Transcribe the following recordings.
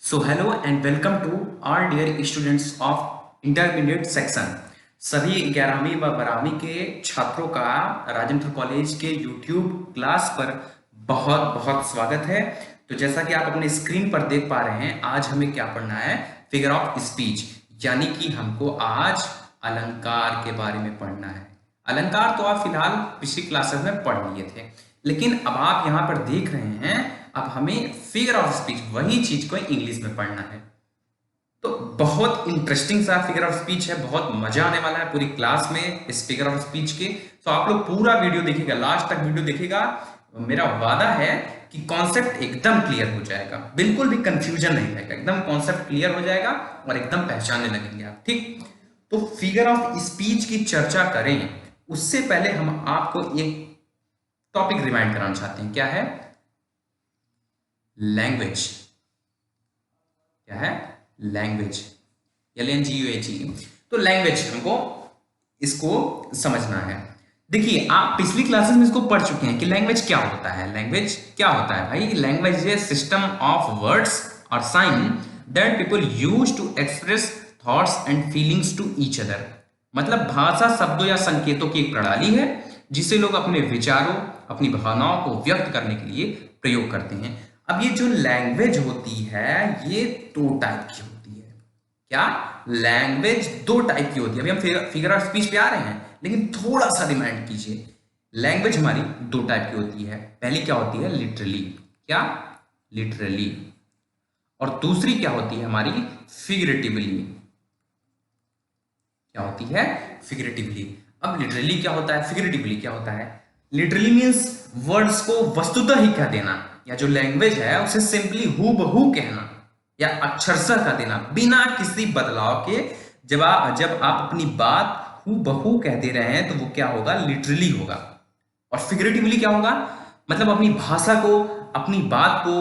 So hello and welcome to all dear students of intermediate section. सभी 11वीं व 12वीं के छात्रों का राजेंद्र कॉलेज के यूट्यूब क्लास पर बहुत बहुत स्वागत है। तो जैसा कि आप अपने स्क्रीन पर देख पा रहे हैं, आज हमें क्या पढ़ना है, फिगर ऑफ स्पीच, यानी कि हमको आज अलंकार के बारे में पढ़ना है। अलंकार तो आप फिलहाल पिछली क्लासेस में पढ़ लिए थे, लेकिन अब आप यहाँ पर देख रहे हैं, अब हमें फिगर ऑफ स्पीच, वही चीज को इंग्लिश में पढ़ना है। तो बहुत इंटरेस्टिंग सा फिगर ऑफ स्पीच है, बहुत मजा आने वाला है पूरी क्लास में इस फिगर ऑफ स्पीच के। तो आप लोग पूरा वीडियो देखिएगा, लास्ट तक वीडियो देखिएगा। मेरा वादा है कि कॉन्सेप्ट एकदम क्लियर हो जाएगा, बिल्कुल भी कंफ्यूजन नहीं रहेगा, एकदम कॉन्सेप्ट क्लियर हो जाएगा और एकदम पहचानने लगेंगे आप। ठीक, तो फिगर ऑफ स्पीच की चर्चा करें उससे पहले हम आपको एक टॉपिक रिमाइंड कराना चाहते हैं। क्या है? लैंग्वेज। क्या है? Language, LNGUAG। तो लैंग्वेज हमको इसको समझना है। देखिए, आप पिछली क्लासेस में इसको पढ़ चुके हैं कि लैंग्वेज क्या होता है। लैंग्वेज क्या होता है भाई? Language is system of words और sign that people use to express thoughts and feelings to each other. मतलब भाषा शब्दों या संकेतों की एक प्रणाली है जिसे लोग अपने विचारों, अपनी भावनाओं को व्यक्त करने के लिए प्रयोग करते हैं। अब ये जो लैंग्वेज होती है ये दो टाइप की होती है। क्या? लैंग्वेज दो टाइप की होती है। अभी हम फिगर ऑफ स्पीच पे आ रहे हैं, लेकिन थोड़ा सा रिमाइंड कीजिए। लैंग्वेज हमारी दो टाइप की होती है। पहली क्या होती है? लिटरली। क्या? लिटरली। और दूसरी क्या होती है हमारी? फिगरेटिवली। क्या होती है? फिगरेटिवली। अब लिटरली क्या होता है, फिगरेटिवली क्या होता है? लिटरली मीन्स वर्ड्स को वस्तुतः ही कह देना, या जो लैंग्वेज है उसे सिंपली हूबहू कहना या अक्षरशः कह देना बिना किसी बदलाव के। जब आप अपनी बात हूबहू कह दे रहे हैं तो वो क्या होगा? लिटरली होगा। और फिगरेटिवली क्या होगा? मतलब अपनी भाषा को, अपनी बात को,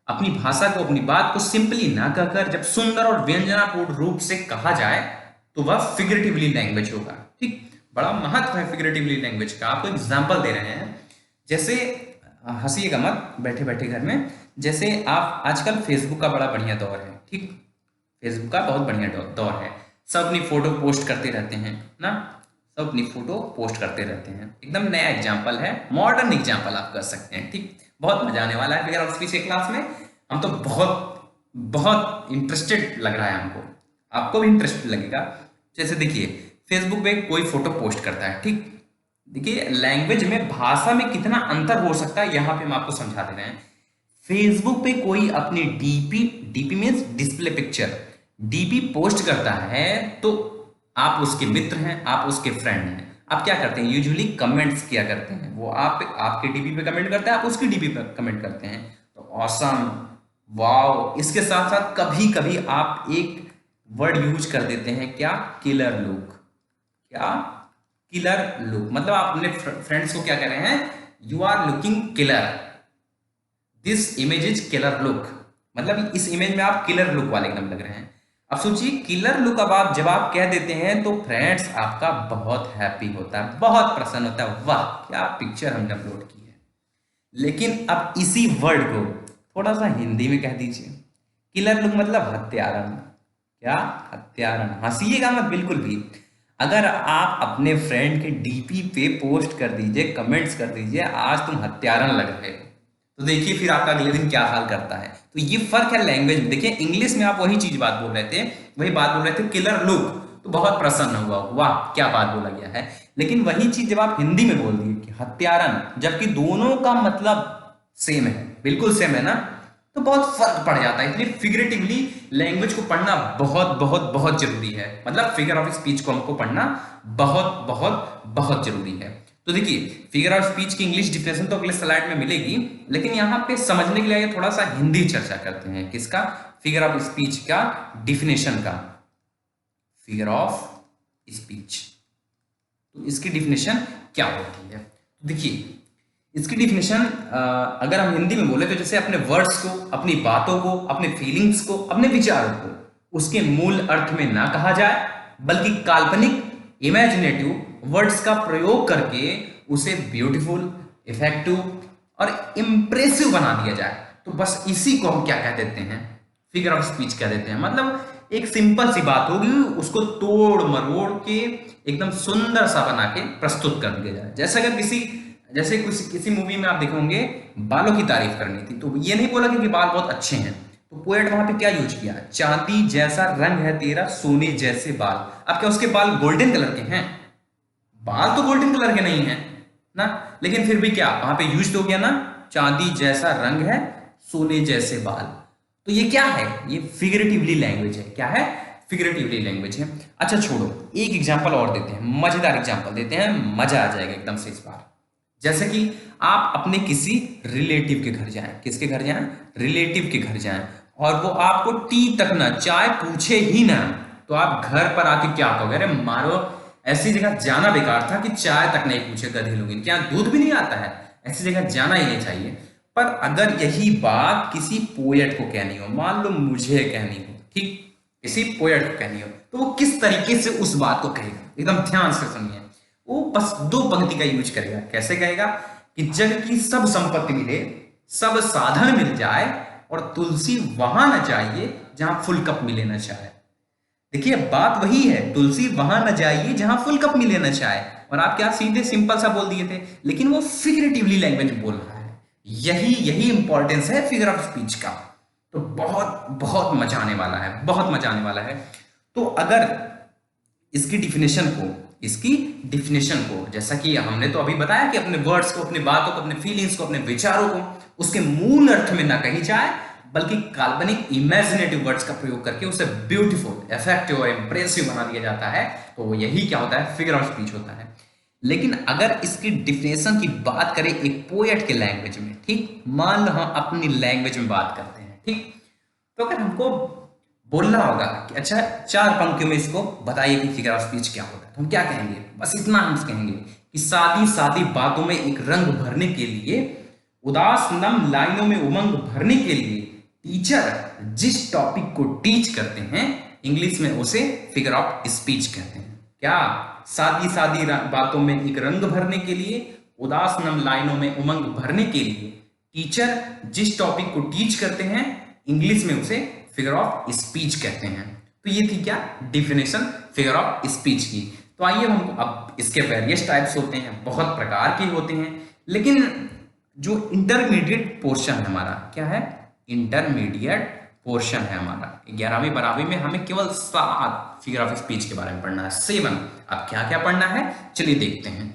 अपनी भाषा को, अपनी बात को सिंपली ना कहकर जब सुंदर और व्यंजनापूर्ण रूप से कहा जाए तो वह फिगरेटिवली लैंग्वेज होगा। ठीक, बड़ा महत्व है फिगरेटिवली लैंग्वेज का। आपको एग्जांपल दे रहे हैं, जैसे हंसीएगा मत बैठे बैठे घर में। जैसे आप आजकल फेसबुक का बड़ा बढ़िया दौर है। ठीक, फेसबुक का बहुत बढ़िया दौर है। सब अपनी फोटो पोस्ट करते रहते हैं ना, सब अपनी फोटो पोस्ट करते रहते हैं। एकदम नया एग्जाम्पल है, मॉडर्न एग्जाम्पल आप कर सकते हैं। ठीक, बहुत मजा आने वाला है फिगर ऑफ स्पीच क्लास में। हम तो बहुत बहुत इंटरेस्टेड लग रहा है हमको, आपको भी इंटरेस्ट लगेगा। जैसे देखिए, फेसबुक पे कोई फोटो पोस्ट करता है। ठीक, देखिए लैंग्वेज में, भाषा में कितना अंतर हो सकता है यहां पे हम आपको समझा दे रहे हैं। फेसबुक पे कोई अपनी DP, DP means display picture, DP post करता है तो आप उसके मित्र हैं, आप उसके फ्रेंड हैं। आप क्या करते हैं? यूजुअली कमेंट्स किया करते हैं। वो आपके डीपी पे कमेंट करता है, आप उसकी डीपी पे कमेंट करते हैं। तो ऑसम, वाओ। इसके साथ साथ कभी कभी आप एक वर्ड यूज कर देते हैं, क्या? Killer look. क्या? Killer look. मतलब आप अपने फ्रेंड्स को क्या कह रहे हैं? You are looking killer, this image is killer look. मतलब इस इमेज में आप किलर लुक वाले एकदम लग रहे हैं। अब सोचिए, किलर लुक अब आप जब आप कह देते हैं तो फ्रेंड्स आपका बहुत हैप्पी होता है, बहुत प्रसन्न होता है, वाह क्या पिक्चर हमने अपलोड की है। लेकिन अब इसी वर्ड को थोड़ा सा हिंदी में कह दीजिए, किलर लुक मतलब हत्यारन। क्या? हत्यारन। हंसीएगा मत बिल्कुल भी। अगर आप अपने फ्रेंड के डीपी पे पोस्ट कर दीजिए, कमेंट्स कर दीजिए, आज तुम हत्यारन लग रहे हो, तो देखिए फिर आपका अगले दिन क्या हाल करता है। तो ये फर्क है लैंग्वेज में। देखिए इंग्लिश में आप वही चीज बात बोल रहे थे, वही बात बोल रहे थे, किलर लुक, तो बहुत प्रसन्न हुआ, वाह क्या बात बोला गया है। लेकिन वही चीज जब आप हिंदी में बोल दिए कि हत्यारन, जबकि दोनों का मतलब सेम है, बिल्कुल सेम है ना, तो बहुत फर्क पड़ जाता है। इसलिए फिगरेटिवली लैंग्वेज को पढ़ना बहुत बहुत बहुत जरूरी है। मतलब फिगर ऑफ स्पीच को हमको पढ़ना बहुत बहुत बहुत जरूरी है। तो देखिए, फिगर ऑफ स्पीच की इंग्लिश डिफिनेशन तो अगले स्लाइड में मिलेगी, लेकिन यहाँ पे समझने के लिए थोड़ा सा हिंदी चर्चा करते हैं। किसका? फिगर ऑफ स्पीच का डिफिनेशन का। फिगर ऑफ स्पीच, तो इसकी डिफिनेशन क्या होती है? तो देखिए, इसकी डिफिनेशन अगर हम हिंदी में बोले तो जैसे अपने वर्ड्स को, अपनी बातों को, अपने फीलिंग्स को, अपने विचारों को उसके मूल अर्थ में ना कहा जाए, बल्कि काल्पनिक, इमेजिनेटिव वर्ड्स का प्रयोग करके उसे ब्यूटीफुल, इफेक्टिव और इंप्रेसिव बना दिया जाए। तो बस इसी को हम क्या कह देते हैं? फिगर ऑफ स्पीच कह देते हैं। मतलब एक सिंपल सी बात होगी, उसको तोड़ मरोड़ के एकदम सुंदर सा बना के प्रस्तुत कर दिया जाए। जैसे किसी मूवी में आप देखोगे बालों की तारीफ करनी थी, तो ये नहीं बोला कि बाल बहुत अच्छे हैं, तो पोएट वहां पे क्या यूज किया, चांदी जैसा रंग है तेरा सोने जैसे बाल। अब क्या उसके बाल गोल्डन कलर के हैं? बाल तो गोल्डन कलर के नहीं है ना, लेकिन फिर भी क्या वहां पे यूज हो गया ना, चांदी जैसा रंग है सोने जैसे बाल। तो ये क्या है? ये फिगरेटिवली लैंग्वेज है। क्या है? फिगरेटिवली लैंग्वेज है। अच्छा छोड़ो, एक एग्जांपल और देते हैं, मजेदार एग्जांपल देते हैं, मजा आ जाएगा एकदम से इस बार। जैसे कि आप अपने किसी रिलेटिव के घर जाएं। किसके घर जाएं? रिलेटिव के घर जाएं, और वो आपको टी तक ना, चाय पूछे ही ना, तो आप घर पर आके क्या कहोगे? अरे मारो, ऐसी जगह जाना बेकार था कि चाय तक नहीं पूछे गधे लोग, इनके यहाँ दूध भी नहीं आता है, ऐसी जगह जाना ही नहीं चाहिए। पर अगर यही बात किसी पोएट को कहनी हो, मान लो मुझे कहनी हो, ठीक, किसी पोएट को कहनी हो, तो वो किस तरीके से उस बात को कहेगा? एकदम ध्यान से सुनिए। वो बस दो पंक्ति का यूज करेगा। कैसे कहेगा? कि जग की सब संपत्ति मिले, सब साधन मिल जाए, और तुलसी वहां न जाइए जहां फुल कप मिले न चाहे। देखिए बात वही है, तुलसी वहां न जाइए जहां फुल कप मिले न चाहे, और आप क्या सीधे सिंपल सा बोल दिए थे, लेकिन वो फिगरेटिवली लैंग्वेज बोल रहा है। यही यही इंपॉर्टेंस है फिगर ऑफ स्पीच का। तो बहुत बहुत मजा आने वाला है, बहुत मजा आने वाला है। तो अगर इसकी डिफिनेशन को जैसा कि हमने तो अभी बताया कि अपने वर्ड्स को, अपनी बातों को, अपने फीलिंग्स को, अपने विचारों को उसके मूल अर्थ में ना कही जाए, बल्कि काल्पनिक इमेजिनेटिव वर्ड्स का प्रयोग करके उसे ब्यूटीफुल, इफेक्टिव और इंप्रेसिव बना दिया जाता है। तो यही क्या होता है? फिगर ऑफ स्पीच होता है। लेकिन अगर इसकी डिफिनेशन की बात करें एक पोएट के लैंग्वेज में, ठीक, मान लो हम अपनी लैंग्वेज में बात करते हैं, ठीक, तो अगर हमको बोलना होगा कि अच्छा 4 पंक्तियों में इसको बताइए कि फिगर ऑफ स्पीच क्या होता है, तो हम क्या कहेंगे? बस इतना हम कहेंगे कि सादी सादी बातों में एक रंग भरने के लिए, उदास नम लाइनों में उमंग भरने के लिए टीचर जिस टॉपिक को टीच करते हैं, इंग्लिश में उसे फिगर ऑफ स्पीच कहते हैं। क्या? सादी सादी बातों में एक रंग भरने के लिए, उदास नम लाइनों में उमंग भरने के लिए टीचर जिस टॉपिक को टीच करते हैं, इंग्लिश में उसे फिगर ऑफ स्पीच कहते हैं। तो ये थी क्या? डिफिनेशन फिगर ऑफ स्पीच की। तो आइए हम अब इसके वेरियस टाइप्स होते हैं, बहुत प्रकार के होते हैं, लेकिन जो इंटरमीडिएट पोर्शन है हमारा, क्या है? इंटरमीडिएट पोर्शन है हमारा 11वीं 12वीं में, हमें केवल 7 फिगर ऑफ स्पीच के बारे में पढ़ना है, 7। अब क्या क्या पढ़ना है चलिए देखते हैं।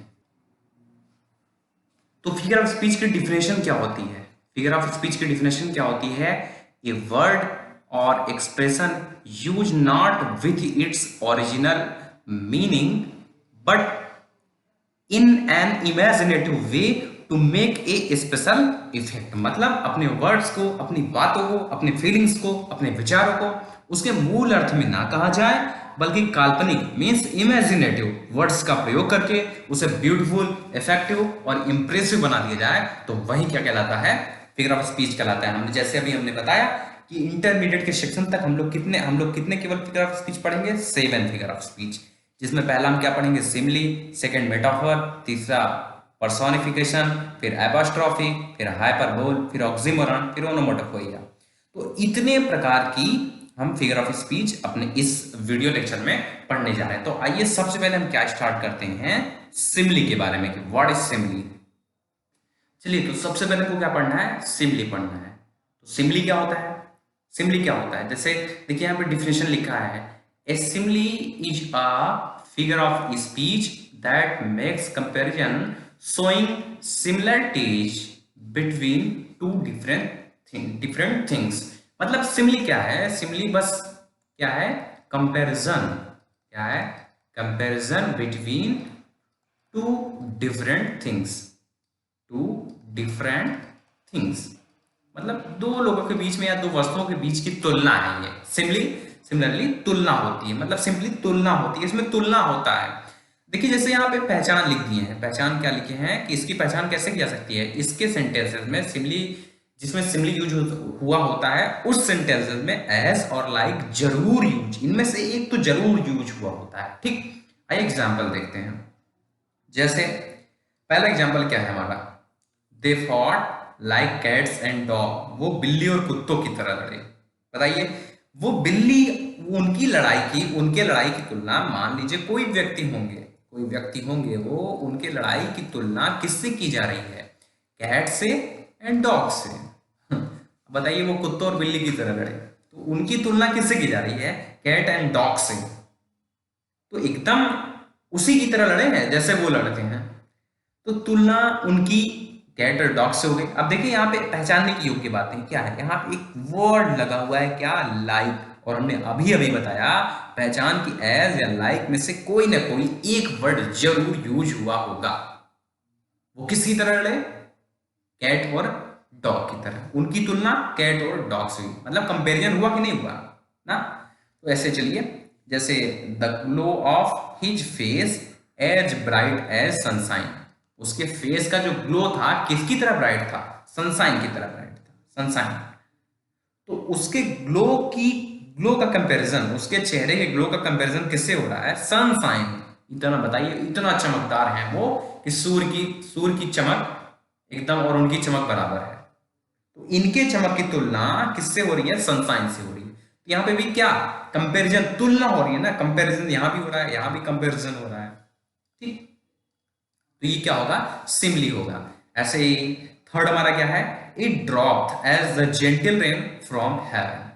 तो फिगर ऑफ स्पीच की डिफिनेशन क्या होती है? फिगर ऑफ स्पीच की डिफिनेशन क्या होती है? ए वर्ड और expression use not with its original meaning but in an imaginative way to make a special effect. मतलब अपने वर्ड्स को, अपनी बातों को, अपने फीलिंग्स को, अपने विचारों को उसके मूल अर्थ में ना कहा जाए, बल्कि काल्पनिक मीन्स इमेजिनेटिव वर्ड्स का प्रयोग करके उसे ब्यूटीफुल, इफेक्टिव और इंप्रेसिव बना दिया जाए, तो वही क्या कहलाता है? फिगर ऑफ स्पीच कहलाता है। हमने जैसे अभी हमने बताया कि इंटरमीडिएट के सेक्शन तक हम लोग कितने केवल फिगर ऑफ स्पीच पढ़ेंगे? 7 फिगर ऑफ स्पीच, जिसमें पहला हम क्या पढ़ेंगे? सिमिली, सेकंड मेटाफर, तीसरा पर्सोनिफिकेशन, फिर एपोस्ट्रोफी, फिर हाइपरबोल, फिर ऑक्सीमोरन, फिर ओनोमोटोपोइया। तो इतने प्रकार की हम फिगर ऑफ स्पीच अपने इस वीडियो लेक्चर में पढ़ने जा रहे हैं। तो आइए सबसे पहले हम क्या स्टार्ट करते हैं? सिमिली के बारे में कि व्हाट इज सिमिली। चलिए, तो सबसे पहले को क्या पढ़ना है? सिमिली पढ़ना है। तो सिमिली क्या होता है? सिमिली क्या होता है? जैसे देखिए यहाँ पे डिफिनेशन लिखा है, a simile is a figure of speech that makes comparison showing similarities between two different things। मतलब सिमिली क्या है? सिमिली बस क्या है? कंपैरिजन। क्या है? Comparison between two different things. मतलब दो लोगों के बीच में या दो वस्तुओं के बीच की तुलना है ये। सिमिलरली तुलना होती है, मतलब सिंपली तुलना होती है, इसमें तुलना होता है। देखिए जैसे यहाँ पे पहचान लिख दिए हैं, पहचान क्या लिखे हैं कि इसकी पहचान कैसे की जा सकती है? इसके सेंटेंसेस में सिमिली, जिसमें सिमिली यूज हुआ होता है, उस सेंटेंसेस में एज और लाइक जरूर यूज, इनमें से एक तो जरूर यूज हुआ होता है। ठीक, आइए एग्जाम्पल देखते हैं। जैसे पहला एग्जाम्पल क्या है हमारा? They fought like cats and dog, वो बिल्ली और कुत्तों की तरह लड़े। बताइए, वो बिल्ली उनके लड़ाई की तुलना, मान लीजिए कोई व्यक्ति होंगे, वो उनके लड़ाई की तुलना किससे की जा रही है? कैट से एंड डॉग से। बताइए, वो कुत्तों और बिल्ली की तरह लड़े, तो उनकी तुलना किससे की जा रही है? कैट एंड डॉग से। तो एकदम उसी की तरह लड़े हैं जैसे वो लड़ते हैं, तो तुलना उनकी कैट और डॉग से हो गई। अब देखिए, यहाँ पे पहचानने की योग्य बातें क्या है, यहाँ पे एक वर्ड लगा हुआ है, क्या? लाइक। और हमने अभी अभी बताया, पहचान की एज या लाइक में से कोई ना कोई एक वर्ड जरूर यूज हुआ होगा। वो किसकी तरह लड़े? कैट और डॉग की तरह। उनकी तुलना कैट और डॉग से हुई, मतलब कंपेरिजन हुआ कि नहीं हुआ ना? तो ऐसे चलिए, जैसे the glow of his face as bright as sunshine. उसके फेस का जो ग्लो था किसकी तरह ब्राइट था? सनशाइन की तरह ब्राइट था, सनशाइन। तो उसके ग्लो का कंपैरिजन, उसके चेहरे के ग्लो का कंपैरिजन किससे हो रहा है? सनशाइन। इतना बताइए, इतना चमकदार है वो कि सूर्य की चमक एकदम और उनकी चमक बराबर है। तो इनके चमक की तुलना किससे हो रही है? सनशाइन से हो रही है। तो यहाँ पे भी क्या कंपैरिजन, तुलना हो रही है ना, कंपैरिजन यहां भी हो रहा है, यहां भी कंपैरिजन हो रहा है। ठीक, तो ये क्या होगा? सिमिली होगा। ऐसे ही थर्ड हमारा क्या है? It dropped as the gentle rain from heaven.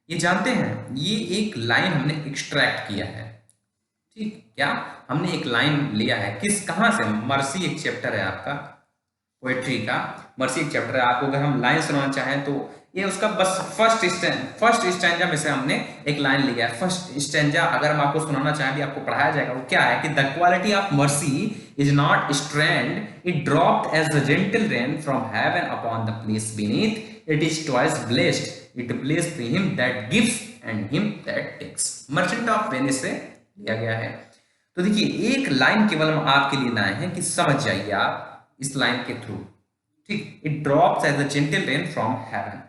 ये जानते हैं, ये एक लाइन हमने एक्सट्रैक्ट किया है। ठीक, क्या हमने एक लाइन लिया है, कहां से? मर्सी एक चैप्टर है आपका पोएट्री का, मर्सी एक चैप्टर है। आपको अगर हम लाइन सुनाना चाहें तो ये उसका बस फर्स्ट स्टैंजा में से हमने एक लाइन लिया है। फर्स्ट स्टैंजा अगर हम आपको सुनाना चाहें, भी आपको पढ़ाया जाएगा, वो क्या है कि the quality of mercy is not strained, it dropped as the gentle rain from heaven upon the place beneath, it is twice blessed, it blessed him that gives and him that takes. Merchant of Venice से लिया गया है। तो देखिए, एक line केवल हम आपके लिए लाए हैं कि समझ जाइए आप इस लाइन के थ्रू। ठीक, it drops as a gentle rain from heaven.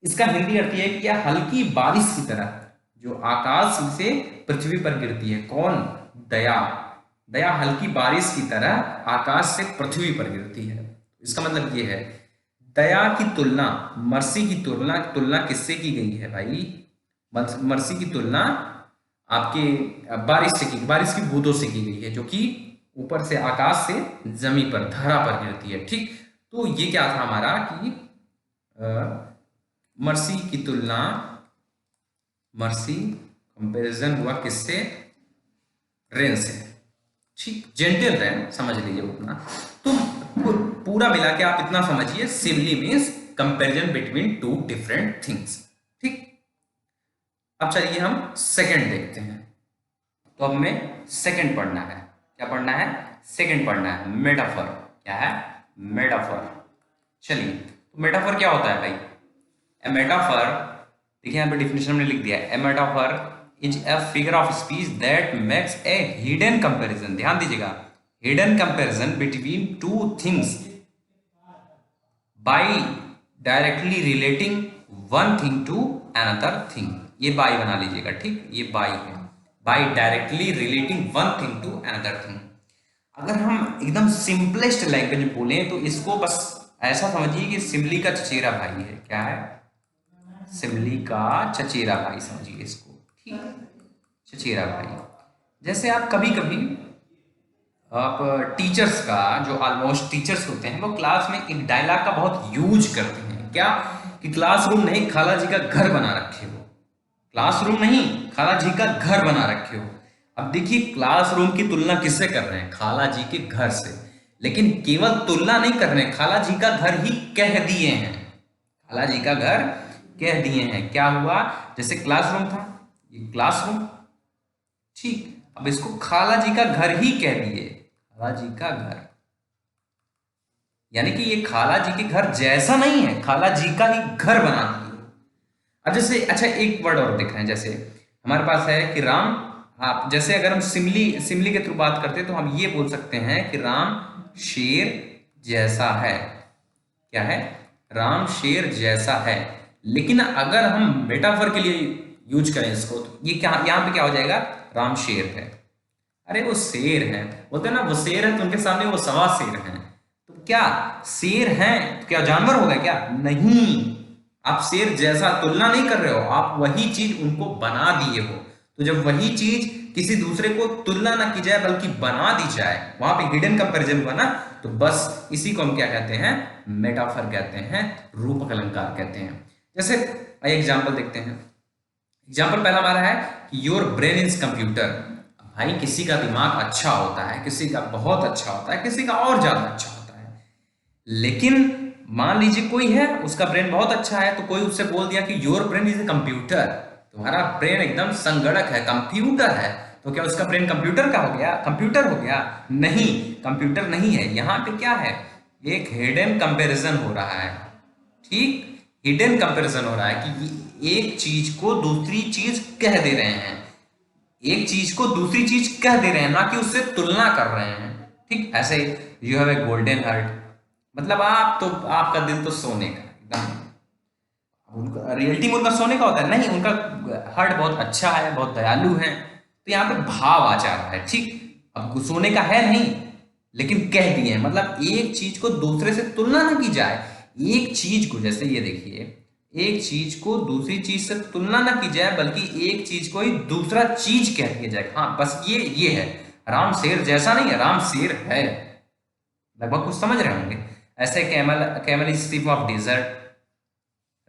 इसका हिंदी अर्थ है कि यह हल्की बारिश की तरह जो आकाश से पृथ्वी पर गिरती है। कौन? दया। दया हल्की बारिश की तरह आकाश से पृथ्वी पर गिरती है। इसका मतलब यह है, दया की तुलना, मर्सी की तुलना किससे की गई है भाई? मर्सी की तुलना आपके बारिश की बूंदों से की गई है, जो कि ऊपर से आकाश से जमीन पर, धरा पर गिरती है। ठीक, तो ये क्या था हमारा कि मर्सी कंपैरिजन हुआ किससे? रेन से। ठीक, जेंटल रेन समझ लीजिए उतना। तो पूरा मिला के आप इतना समझिए, simile means comparison between two different things. ठीक, अब चलिए हम सेकंड देखते हैं। तो अब हमें सेकंड पढ़ना है। क्या पढ़ना है? सेकंड पढ़ना है, मेटाफर। क्या है? मेटाफर। चलिए, तो मेटाफर क्या होता है भाई? ए मेटाफर, देखिए यहाँ पे डिफिनेशन में लिख दिया है, a metaphor is a figure of speech that makes a hidden comparison. ध्यान दीजिएगा, hidden comparison between two things by directly relating one thing to another thing. ये बाय बना लीजिएगा। ठीक, ये बाय है, by directly relating one thing to another thing. अगर हम एकदम सिंपलेस्ट लैंग्वेज बोलें तो इसको बस ऐसा समझिए कि सिमली का चचेरा भाई है। क्या है? सिमली का चचेरा भाई समझिए इसको। ठीक, चचेरा भाई। जैसे आप कभी कभी आप टीचर्स का, जो ऑलमोस्ट टीचर्स होते हैं, वो क्लास में एक डायलॉग का बहुत यूज करते हैं। क्या? कि क्लासरूम नहीं, खाला जी का घर बना रखे हो। क्लासरूम नहीं, खाला जी का घर बना रखे हो। अब देखिए, क्लासरूम की तुलना किससे कर रहे हैं? खाला जी के घर से। लेकिन केवल तुलना नहीं कर रहे हैं, खाला जी का घर ही कह दिए हैं। खाला जी का घर कह दिए हैं। क्या हुआ? जैसे क्लासरूम था, ये क्लासरूम। ठीक, अब इसको खाला जी का घर ही कह दिए, खाला जी का घर। यानी कि ये खाला जी के घर जैसा नहीं है, खाला जी का ही घर बना दिए। अब जैसे, अच्छा एक वर्ड और देख रहे हैं, जैसे हमारे पास है कि राम, आप जैसे अगर हम सिमली के थ्रू बात करते हैं तो हम ये बोल सकते हैं कि राम शेर जैसा है। क्या है? राम शेर जैसा है। लेकिन अगर हम मेटाफर के लिए यूज करें इसको, तो ये क्या, यहां पे क्या हो जाएगा? राम शेर है। अरे वो शेर है, बोलते हैं ना, वो शेर है तो उनके सामने वो सवा शेर है। तो क्या शेर है तो क्या जानवर होगा क्या? नहीं। आप शेर जैसा तुलना नहीं कर रहे हो, आप वही चीज उनको बना दिए हो। तो जब वही चीज किसी दूसरे को तुलना ना की जाए बल्कि बना दी जाए, वहां पे हिडन कंपैरिजन हुआ ना, तो बस इसी को हम क्या कहते हैं, मेटाफर कहते हैं, रूपक अलंकार कहते हैं। जैसे एग्जाम्पल देखते हैं। एग्जाम्पल पहला हमारा है कि योर ब्रेन इज कंप्यूटर। भाई किसी का दिमाग अच्छा होता है, किसी का बहुत अच्छा होता है, किसी का और ज्यादा अच्छा होता है। लेकिन मान लीजिए कोई है उसका ब्रेन बहुत अच्छा है, तो कोई उससे बोल दिया कि your brain is a computer, तुम्हारा ब्रेन एकदम संगणक है, कंप्यूटर है, तो क्या उसका ब्रेन कंप्यूटर का हो गया, कंप्यूटर हो गया? नहीं, कंप्यूटर नहीं है। यहां पे क्या है, एक हिडन कंपैरिजन हो रहा है। ठीक, हिडन कंपैरिजन हो रहा है कि एक चीज को दूसरी चीज कह दे रहे हैं, एक चीज को दूसरी चीज कह दे रहे हैं, ना कि उससे तुलना कर रहे हैं। ठीक, ऐसे you have a golden heart, मतलब आप तो, आपका दिल तो सोने का एकदम, उनका रियलिटी में उनका सोने का होता है नहीं, उनका हार्ट बहुत अच्छा है, बहुत दयालु है। तो यहाँ पे भाव आ जा रहा है। ठीक, अब सोने का है नहीं, लेकिन कह दिए हैं, मतलब एक चीज को दूसरे से तुलना ना की जाए। एक चीज को, जैसे ये देखिए, एक चीज को दूसरी चीज से तुलना ना की जाए, बल्कि एक चीज को ही दूसरा चीज कह दिया जाए। हाँ, बस ये है, राम शेर जैसा नहीं है, राम शेर है। लगभग कुछ समझ रहे होंगे। ऐसे camel, camel is sleep of desert,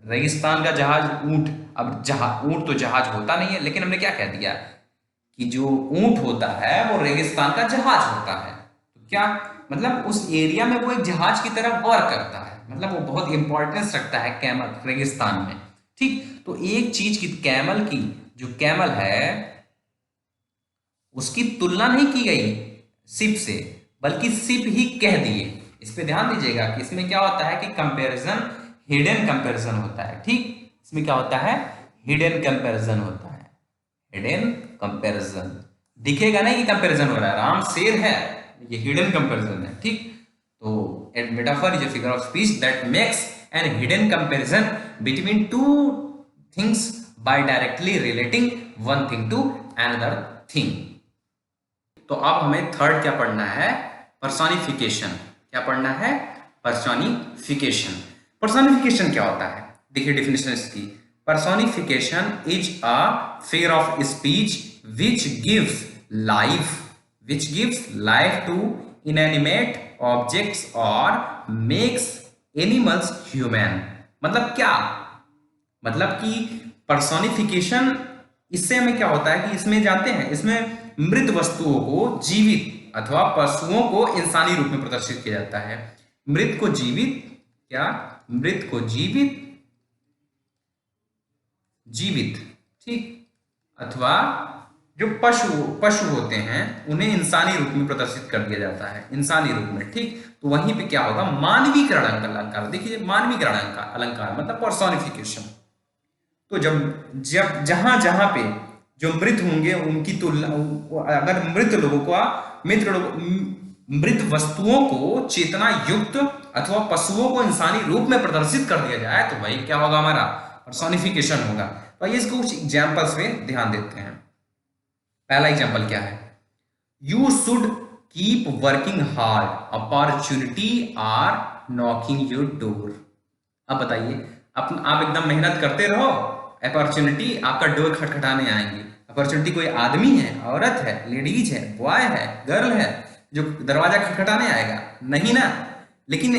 रेगिस्तान का जहाज ऊंट। अब जहाज, ऊंट तो जहाज होता नहीं है, लेकिन हमने क्या कह दिया कि जो ऊंट होता है वो रेगिस्तान का जहाज होता है। तो क्या मतलब उस एरिया में वो एक जहाज की तरह वर्क करता है, मतलब वो बहुत इंपॉर्टेंस रखता है कैमल रेगिस्तान में। ठीक, तो एक चीज की, कैमल की, जो कैमल है उसकी तुलना नहीं की गई शिप से, बल्कि शिप ही कह दिए। इस पे ध्यान दीजिएगा कि इसमें क्या होता है कि कंपैरिजन, हिडन कंपैरिजन होता है। ठीक, इसमें क्या होता है, हिडन कंपैरिजन होता है, हिडन कंपैरिजन। दिखेगा नहीं कि कंपैरिजन हो रहा है, राम शेर है, ये हिडन कंपैरिजन है। ठीक, तो a metaphor is a figure of speech that makes an hidden comparison between two things by directly relating one thing to another thing। तो अब हमें थर्ड क्या पढ़ना है, पर्सोनिफिकेशन। क्या पढ़ना है, पर्सोनिफिकेशन। पर्सोनिफिकेशन क्या होता है, देखिए डेफिनेशन इसकी। Personification is a figure of speech which gives life, which gives life to inanimate objects और मेक्स एनिमल्स ह्यूमन। मतलब क्या, मतलब कि पर्सोनिफिकेशन, इससे हमें क्या होता है कि इसमें जानते हैं, इसमें मृत वस्तुओं को जीवित अथवा पशुओं को इंसानी रूप में प्रदर्शित किया जाता है। मृत को जीवित, क्या, मृत को जीवित, जीवित, ठीक, अथवा जो पशु होते हैं उन्हें इंसानी रूप में प्रदर्शित कर दिया जाता है, इंसानी रूप में। ठीक, तो वहीं पे क्या होगा, मानवीकरण अलंकार। देखिए मानवीकरण अलंकार मतलब पर्सोनिफिकेशन। तो जब जब जहां जहां पे जो मृत होंगे उनकी तुलना, अगर मृत लोगों को, मृत वस्तुओं को चेतना युक्त अथवा पशुओं को इंसानी रूप में प्रदर्शित कर दिया जाए, तो भाई क्या होगा, हमारा पर्सोनिफिकेशन होगा। तो आइए इसको कुछ एग्जाम्पल्स पे ध्यान देते हैं। पहला एग्जाम्पल क्या है, you should keep working hard, opportunity are knocking your door. अब बताइए, आप एकदम मेहनत करते रहो, अपॉर्चुनिटी आपका डोर खटखटाने आएंगी। अपॉर्चुनिटी कोई आदमी है, औरत है, लेडीज है, बॉय है, गर्ल है, जो दरवाजा खटखटाने आएगा? नहीं ना। लेकिन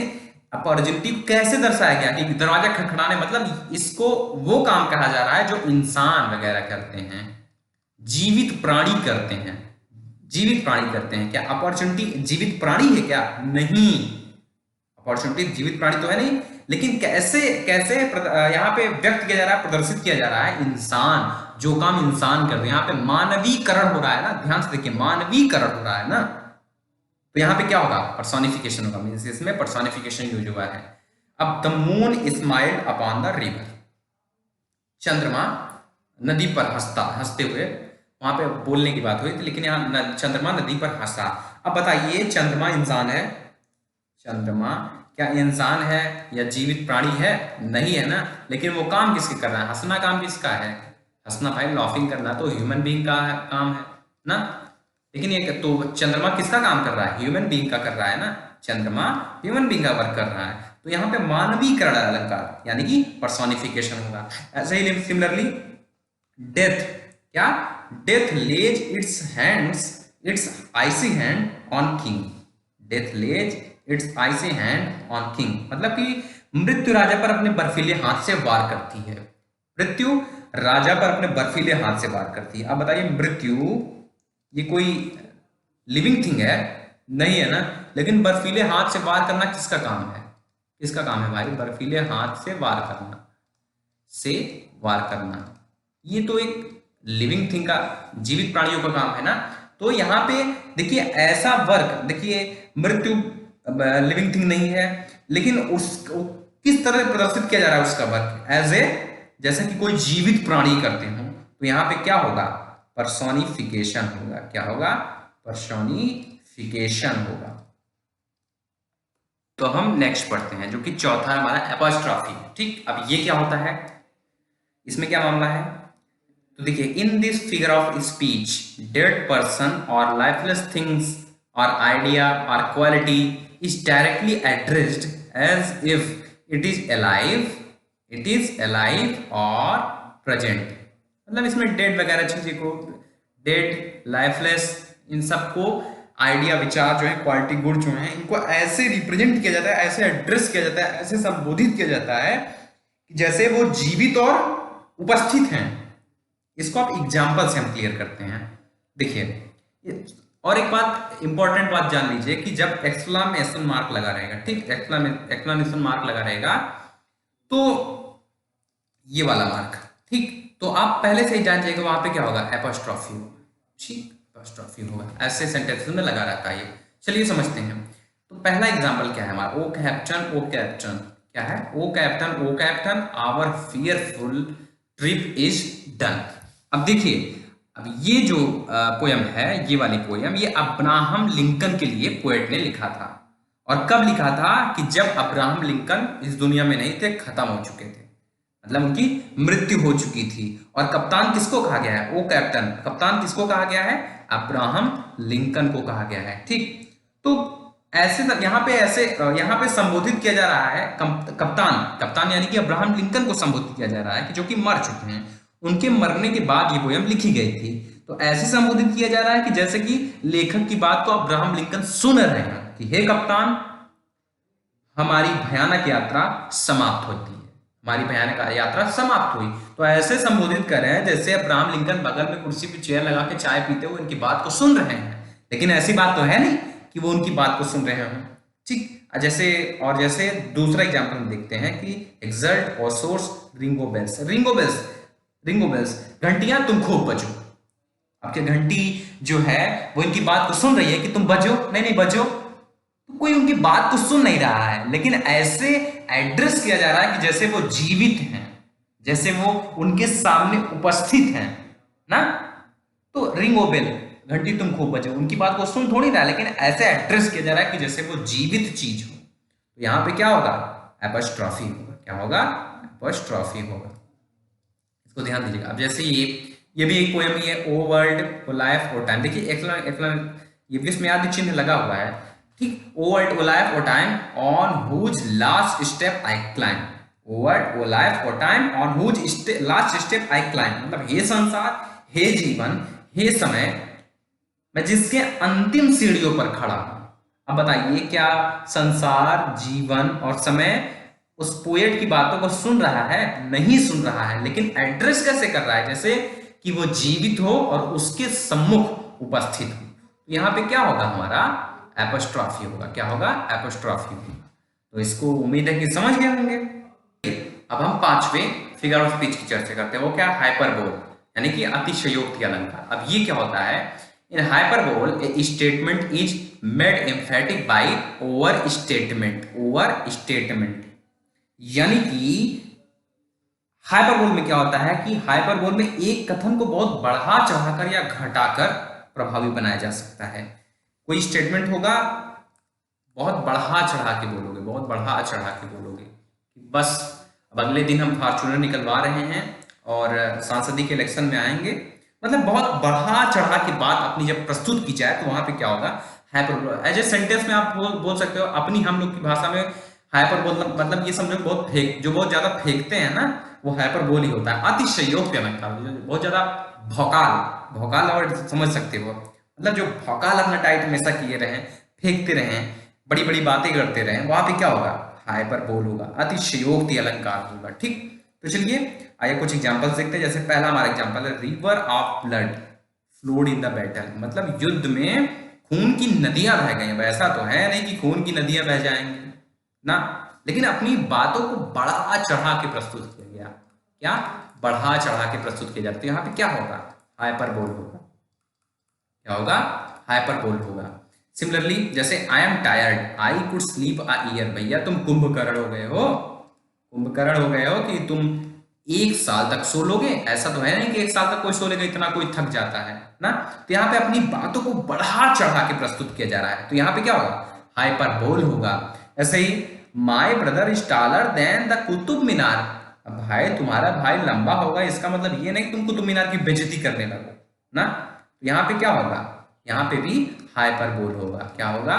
अपॉर्चुनिटी को कैसे दर्शाया गया कि दरवाजा खटखटाने, मतलब इसको वो काम कहा जा रहा है जो इंसान वगैरह करते हैं, जीवित प्राणी करते हैं, जीवित प्राणी करते हैं। क्या अपॉर्चुनिटी जीवित प्राणी है क्या? नहीं, अपॉर्चुनिटी जीवित प्राणी तो है नहीं, लेकिन कैसे कैसे यहाँ पे व्यक्त किया जा रहा है, प्रदर्शित किया जा रहा है, इंसान जो काम इंसान कर रहे हैं। यहाँ पे मानवीकरण हो रहा है ना, ध्यान से देखिए, मानवीकरण हो रहा है ना। तो यहाँ पे क्या होगा, पर्सोनिफिकेशन होगा, मींस इसमें पर्सोनिफिकेशन यूज हुआ है। अब the moon smiled upon the river, चंद्रमा नदी पर हंसते हुए, वहां पे बोलने की बात हुई थी, लेकिन यहाँ चंद्रमा नदी पर हंसा। अब बताइए, चंद्रमा इंसान है? चंद्रमा क्या इंसान है या जीवित प्राणी है? नहीं है ना। लेकिन वो काम किसके कर रहा है, हंसना काम किसका है? हंसना भाई, लॉफिंग करना तो ह्यूमन बीइंग का काम है ना। लेकिन ये तो चंद्रमा किसका काम कर रहा है? ह्यूमन बीइंग का कर रहा है ना। चंद्रमा ह्यूमन बीइंग का वर्क कर रहा है। तो यहाँ पे मानवीकरण अलंकार यानी कि पर्सोनिफिकेशन होगा। ऐसे ही सिमिलरली डेथ, क्या, death lays its icy hand on king, death lays its icy hand on king, मतलब कि मृत्यु राजा पर अपने बर्फीले हाथ से वार करती है, मृत्यु राजा पर अपने बर्फीले हाथ से वार करती है। अब बताइए मृत्यु ये कोई लिविंग थिंग है नहीं है ना, लेकिन बर्फीले हाथ से वार करना किसका काम है, किसका काम है भाई, बर्फीले हाथ से वार करना, से वार करना, ये तो एक लिविंग थिंग का, जीवित प्राणियों का काम है ना। तो यहाँ पे देखिए ऐसा वर्क, देखिए मृत्यु लिविंग थिंग नहीं है, लेकिन उस किस तरह प्रदर्शित किया जा रहा है उसका वर्क, एज ए, जैसे कि कोई जीवित प्राणी करते हो, तो यहाँ पे क्या होगा, पर्सोनिफिकेशन होगा, क्या होगा, पर्सोनिफिकेशन होगा। तो हम नेक्स्ट पढ़ते हैं जो कि चौथा हमारा एपोस्ट्रॉफी। ठीक, अब ये क्या होता है, इसमें क्या मामला है, तो देखिए in this figure of speech dead person और लाइफलेस थिंग्स और आइडिया और quality is directly addressed as if it is alive और प्रेजेंट, मतलब इसमें डेड वगैरह चीजें को, डेड, लाइफलेस, इन सबको आइडिया, विचार जो है, क्वालिटी, गुण जो है, इनको ऐसे रिप्रेजेंट किया जाता है, ऐसे एड्रेस किया जाता है, ऐसे संबोधित किया जाता है कि जैसे वो जीवित और उपस्थित हैं। इसको आप एग्जाम्पल से हम क्लियर करते हैं। देखिए और एक बात, इंपॉर्टेंट बात जान लीजिए कि जब एक्सक्लेमेशन मार्क लगा रहेगा, ठीक, एक्सक्लेमेशन मार्क लगा रहेगा, तो ये वाला मार्क, ठीक, तो आप पहले से ही जान जाइएगा वहां पे क्या होगा, एपोस्ट्रॉफी होगा, ठीक, एपोस्ट्रॉफी होगा, ऐसे सेंटेंसेस में लगा रहता है ये। चलिए समझते हैं। तो पहला एग्जांपल क्या है हमारा, ओ कैप्टन, क्या है, O captain our fearful trip is done. अब देखिए, अब ये जो पोयम है, ये वाली पोयम, ये अब्राहम लिंकन के लिए पोएट ने लिखा था। और कब लिखा था, कि जब अब्राहम लिंकन इस दुनिया में नहीं थे, खत्म हो चुके थे, मतलब उनकी मृत्यु हो चुकी थी। और कप्तान किसको कहा गया है, ओ कैप्टन, कप्तान किसको कहा गया है, अब्राहम लिंकन को कहा गया है। ठीक, तो ऐसे यहाँ पे संबोधित किया जा रहा है कप्तान यानी कि अब्राहम लिंकन को संबोधित किया जा रहा है, कि जो कि मर चुके हैं, उनके मरने के बाद ये पोयम लिखी गई थी। तो ऐसे संबोधित किया जा रहा है कि जैसे कि लेखक की बात को अब्राहम लिंकन सुन रहे हैं कि हे कप्तान, हमारी भयानक यात्रा समाप्त होती है, हमारी भयानक यात्रा समाप्त हुई। तो ऐसे संबोधित कर रहे हैं जैसे अब्राहम लिंकन बगल में कुर्सी पे चेयर लगा के चाय पीते हुए इनकी बात को सुन रहे हैं, लेकिन ऐसी बात तो है नहीं कि वो उनकी बात को सुन रहे हों। ठीक, जैसे दूसरा एग्जाम्पल हम देखते हैं कि एक्सल्ट और सोर्स रिंगो बेल्स, घंटियां तुम खूब बजो। आपके घंटी जो है वो इनकी बात को सुन रही है कि तुम बजो, नहीं बजो, तो कोई उनकी बात को सुन नहीं रहा है, लेकिन ऐसे एड्रेस किया जा रहा है कि जैसे वो जीवित हैं, जैसे वो उनके सामने उपस्थित हैं ना। तो रिंगो बेल, घंटी तुम खूब बजो, उनकी बात को सुन थोड़ी रहा, लेकिन ऐसे एड्रेस किया जा रहा है कि जैसे वो जीवित चीज हो। तो यहाँ पे क्या होगा, एपोस्ट्रॉफी होगा, क्या होगा, एपोस्ट्रॉफी होगा। इसको ध्यान दीजिएगा। अब जैसे ये भी एक पोएम ही है, O world O life O time. देखिए ये विस्मयादि चिन्ह लगा हुआ है, ठीक, O world O life O time on whose last step I climb, O world O life O time on whose last step I climb, मतलब हे संसार, हे जीवन, हे समय, मैं जिसके अंतिम सीढ़ियों पर खड़ा हूं। अब बताइए क्या संसार, जीवन और समय उस पोएट की बातों को सुन रहा है? नहीं सुन रहा है, लेकिन एड्रेस कैसे कर रहा है, जैसे कि वो जीवित हो और उसके सम्मुख उपस्थित हो। यहाँ पे क्या होगा, हमारा एपोस्ट्रॉफी होगा, क्या होगा, एपोस्ट्रॉफी होगा। तो इसको उम्मीद है कि समझ गए होंगे। अब हम पांचवें फिगर ऑफ स्पीच की चर्चा करते हैं, वो क्या, हाइपरबोल, यानी कि अतिशयोक्ति अलंकार। अब ये क्या होता है, in hyperbole a statement is made emphatic by overstatement, यानी कि हाइपरबोल में क्या होता है कि हाइपरबोल में एक कथन को बहुत बढ़ा चढ़ाकर या घटाकर प्रभावी बनाया जा सकता है। कोई स्टेटमेंट होगा, बहुत बढ़ा चढ़ा के बोलोगे, बस अब अगले दिन हम फॉर्च्यूनर निकलवा रहे हैं और सांसदीय के इलेक्शन में आएंगे, मतलब बहुत बढ़ा चढ़ा के बात अपनी जब प्रस्तुत की जाए तो वहां पे क्या होगा, हाइपरबोल। एज ए सेंटेंस में आप बोल सकते हो, अपनी हम लोग की भाषा में हाइपरबोल मतलब ये समझो बहुत फेंक, जो बहुत ज्यादा फेंकते हैं ना, वो हाइपरबोल ही होता है। अतिशयोक्ति अलंकार, जो बहुत ज्यादा भौकाल, भौकाल और समझ सकते हो, मतलब जो भौकाल अपना टाइट हमेशा किए रहे, फेंकते रहे, बड़ी बड़ी बातें करते रहे, वहां पे क्या होगा, हाइपरबोल होगा, अतिशयोक्ति अलंकार होगा। ठीक, तो चलिए आइए कुछ एग्जांपल्स देखते हैं। जैसे पहला हमारा एग्जांपल है, river of blood flowed in the battle, मतलब युद्ध में खून की नदियां बह गई। वैसा तो है नहीं कि खून की नदियां बह जाएंगी ना, लेकिन अपनी बातों को बढ़ा चढ़ा के प्रस्तुत किया गया। क्या, बढ़ा चढ़ा के प्रस्तुत किया जाता है। तो यहाँ पे क्या होगा, हाइपरबोल होगा। क्या होगा, हाइपरबोल होगा। सिमिलरली जैसे I am tired I could sleep a year, भैया तुम कुंभकर्ण हो गए हो, कुंभकर्ण हो गए हो कि तुम एक साल तक सो लोगे। ऐसा तो है नहीं कि एक साल तक कोई सो लेगा, इतना कोई थक जाता है ना। तो यहाँ पे अपनी बातों को बढ़ा चढ़ा के प्रस्तुत किया जा रहा है, तो यहाँ पे क्या होगा, हाइपरबोल होगा। ऐसे ही my brother is taller than the Qutub Minar, अब भाई तुम्हारा भाई लंबा होगा, इसका मतलब ये नहीं तुम कुतुब मीनार की बेइज्जती करने लगो ना। तो यहाँ पे क्या होगा, यहाँ पे भी हाइपरबोल होगा। क्या होगा,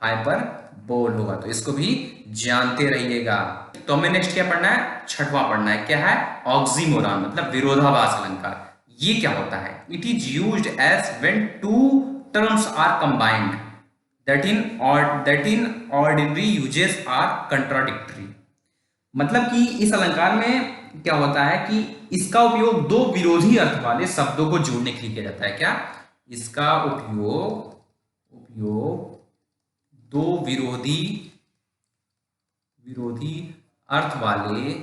हाइपरबोल होगा। तो इसको भी जानते रहिएगा। तो हमें नेक्स्ट क्या पढ़ना है, छठवां पढ़ना है। क्या है, ऑक्सीमोरॉन, मतलब विरोधाभास अलंकार। ये क्या होता है, it is used as when two terms are combined that in ordinary uses are contradictory, मतलब कि इस अलंकार में क्या होता है कि इसका उपयोग दो विरोधी अर्थ वाले शब्दों को जोड़ने के लिए किया जाता है। क्या, इसका उपयोग उपयोग दो विरोधी विरोधी अर्थ वाले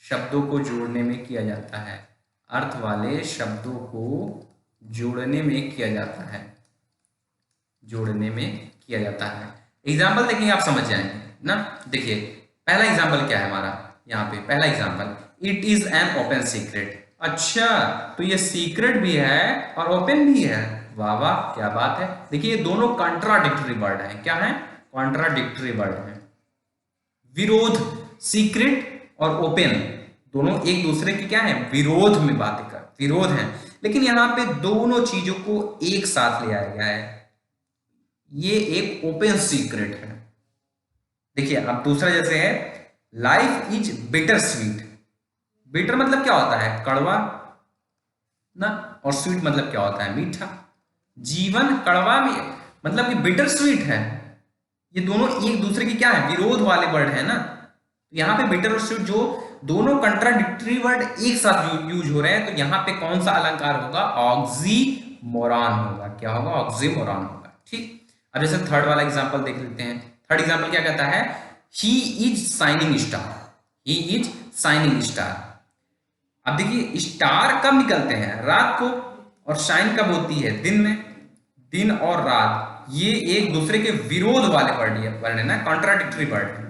शब्दों को जोड़ने में किया जाता है। अर्थ वाले शब्दों को जोड़ने में किया जाता है, जोड़ने में किया जाता है। एग्जाम्पल देखेंगे आप समझ जाएंगे ना। देखिए पहला एग्जाम्पल क्या है हमारा, यहाँ पे पहला example, it is an open secret. अच्छा, तो ये सीक्रेट भी है और ओपन भी है, वाह वाह क्या बात है। देखिए ये दोनों कॉन्ट्राडिक्टरी वर्ड है। क्या है, कॉन्ट्राडिक्टरी वर्ड है। विरोध, सीक्रेट और ओपन दोनों एक दूसरे की क्या है, विरोध में बातें कर, विरोध है। लेकिन यहाँ पे दोनों चीजों को एक साथ ले आया गया है। ये एक ओपन सीक्रेट है। देखिए अब दूसरा जैसे है, life is bitter sweet. Bitter मतलब क्या होता है, कड़वा ना, और स्वीट मतलब क्या होता है, मीठा। जीवन कड़वा में मतलब कि बिटर स्वीट है। ये दोनों एक दूसरे की क्या है, विरोध वाले वर्ड है ना। तो यहाँ पे बिटर और स्वीट जो दोनों कंट्राडिक्टरी वर्ड एक साथ यूज हो रहे हैं, तो यहाँ पे कौन सा अलंकार होगा, ऑक्सीमोरॉन होगा। क्या होगा, ऑक्सीमोरॉन होगा। ठीक, अब जैसे थर्ड वाला एग्जांपल देख लेते हैं। थर्ड एग्जांपल क्या कहता है, he is shining star, he is shining star. अब देखिए स्टार कब निकलते हैं, रात को, और शाइन कब होती है, दिन में। दिन और रात ये एक दूसरे के विरोध वाले वर्ड है ना, कॉन्ट्राडिक्टरी वर्ड है,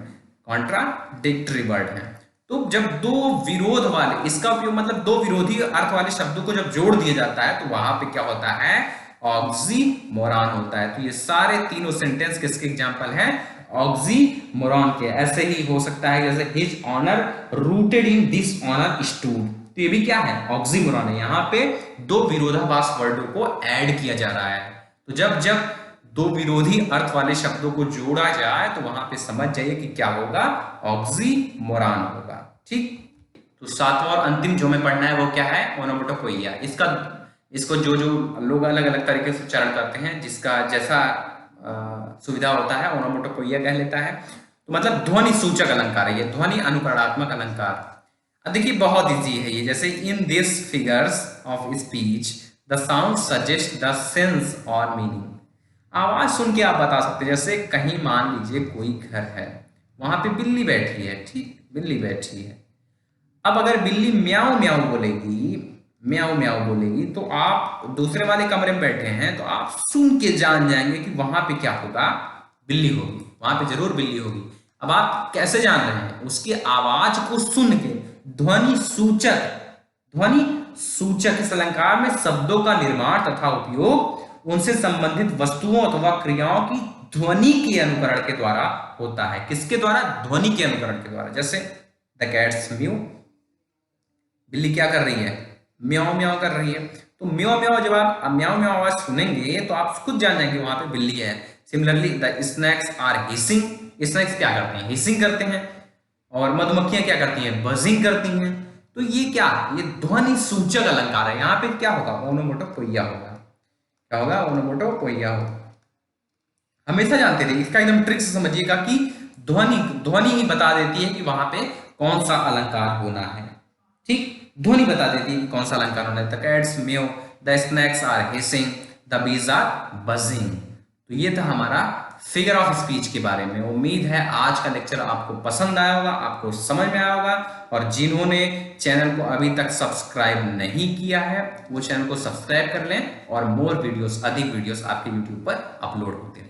कॉन्ट्राडिक्टरी वर्ड है। तो जब दो विरोध वाले, इसका उपयोग मतलब दो विरोधी अर्थ वाले शब्दों को जब जोड़ दिया जाता है, तो वहां पे क्या होता है, ऑक्सीमोरॉन होता है। तो ये सारे तीनों सेंटेंस किसके एग्जांपल हैं, ऑक्सीमोरॉन के। ऐसे ही हो सकता है जैसे his honour rooted in dishonour stood, तो ये भी क्या है, ऑक्सीमोरॉन है। यहाँ पे दो विरोधाभास वर्डों को ऐड किया जा रहा है। तो जब जब दो विरोधी अर्थ वाले शब्दों को जोड़ा जाए, तो वहां पे समझ जाइए कि क्या होगा, ऑक्सीमोरॉन होगा। ठीक, तो सातवां और अंतिम जो हमें पढ़ना है वो क्या है, ओनोमेटोपोइया। इसको जो जो लोग अलग अलग तरीके से उच्चारण करते हैं, जिसका जैसा सुविधा होता है, ओनोमेटोपोइया कह लेता है। तो मतलब ध्वनि सूचक अलंकार है ये, ध्वनि अनुकरणात्मक अलंकार। अब देखिए बहुत इजी है ये, जैसे in this figures of speech the sound suggest the sense और मीनिंग। आवाज सुन के आप बता सकते हैं। जैसे कहीं मान लीजिए कोई घर है, वहां पे बिल्ली बैठी है, ठीक, बिल्ली बैठी है। अब अगर बिल्ली म्याऊ म्याऊ बोलेगी, म्याऊ म्याऊ बोलेगी, तो आप दूसरे वाले कमरे में बैठे हैं, तो आप सुन के जान जाएंगे कि वहां पे क्या होगा, बिल्ली होगी, वहां पे जरूर बिल्ली होगी। अब आप कैसे जान रहे हैं, उसकी आवाज को सुन के। ध्वनि सूचक, ध्वनि सूचक इस अलंकार में शब्दों का निर्माण तथा उपयोग उनसे संबंधित वस्तुओं अथवा क्रियाओं की ध्वनि के अनुकरण के द्वारा होता है। किसके द्वारा, ध्वनि के अनुकरण के द्वारा। जैसे द कैट्स म्यू, बिल्ली क्या कर रही है, म्याऊ म्याऊ कर रही है। तो म्याऊ म्याऊ जब आप म्याऊ म्याऊ आवाज सुनेंगे, तो आप खुद जान जाएंगे वहां पे बिल्ली है। Similarly the snakes are hissing, snakes क्या करते हैं, हिसिंग करते हैं, और मधुमक्खियां क्या करती हैं, बजिंग करती हैं। तो ये क्या, ये ध्वनि सूचक अलंकार है। यहाँ पे क्या होगा, ओनोमोटोपोइया होगा। क्या होगा, ओनोमोटोपोइया होगा। हमेशा जानते थे, इसका एकदम ट्रिक से समझिएगा कि ध्वनि ध्वनि ही बता देती है कि वहां पे कौन सा अलंकार होना है। ठीक, ध्वनि बता देती है कि कौन सा अलंकार होना है। The cats mew, the snakes are hissing, the bees are buzzing. तो ये था हमारा फिगर ऑफ स्पीच के बारे में। उम्मीद है आज का लेक्चर आपको पसंद आया होगा, आपको समझ में आया होगा। और जिन्होंने चैनल को अभी तक सब्सक्राइब नहीं किया है वो चैनल को सब्सक्राइब कर लें, और मोर वीडियोस, अधिक वीडियोस आपके यूट्यूब पर अपलोड होते हैं।